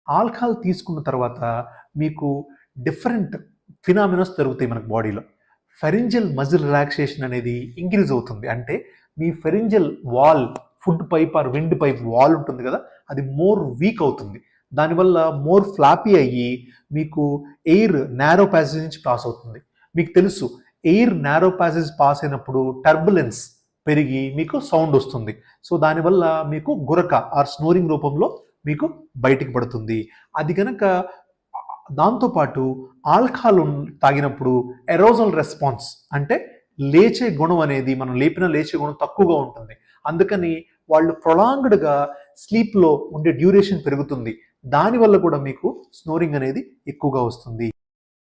Alcohol తీసుకున్న తర్వాత మీకు డిఫరెంట్ ఫినామినాస్ జరుగుతాయి మనకు బాడీలో. ఫెరింజియల్ మజిల్ రిలాక్సేషన్ అనేది ఇంక్రీజ్ అవుతుంది. అంటే మీ pharyngeal wall, food pipe or wind pipe wall ఉంటుంది కదా, అది మోర్ వీక్ అవుతుంది. దానివల్ల మోర్ ఫ్లాపీ అయ్యి మీకు ఎయిర్ నారో ప్యాసేజ్ నుంచి పాస్ అవుతుంది. మీకు తెలుసు, ఎయిర్ నారో ప్యాసేజ్ పాస్ అయినప్పుడు టర్బులెన్స్ పెరిగి మీకు సౌండ్ వస్తుంది. సో దానివల్ల మీకు గురక ఆర్ స్నోరింగ్ రూపంలో మీకు బయటికి పడుతుంది. అది కనుక దాంతోపాటు ఆల్కహాల్ తాగినప్పుడు ఎరోజల్ రెస్పాన్స్ అంటే లేచే గుణం అనేది, మనం లేపిన లేచే గుణం తక్కువగా ఉంటుంది. అందుకని వాళ్ళు ప్రొలాంగ్డ్గా స్లీప్లో ఉండే డ్యూరేషన్ పెరుగుతుంది. దానివల్ల కూడా మీకు స్నోరింగ్ అనేది ఎక్కువగా వస్తుంది.